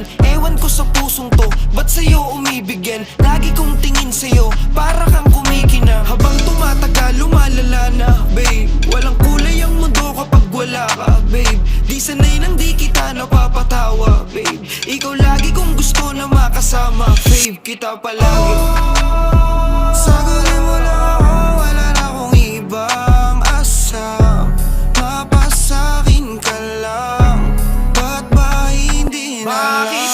naman? Ewan ko sa pusong to, ba't sa'yo umibigyan? Lagi kong tingin sa'yo, para kang kumikinang. Habang tumatagal, lumalala na, babe. Walang kulay ang mundo kapag wala ka, babe. Di sanay nang di kita napapatawa, babe. Ikaw lagi kong gusto na makasama, babe. Kita palagi. Sagutin mo na ako, wala na akong ibang asa. Mapasakin ka lang, ba't ba hindi na lang? Bakit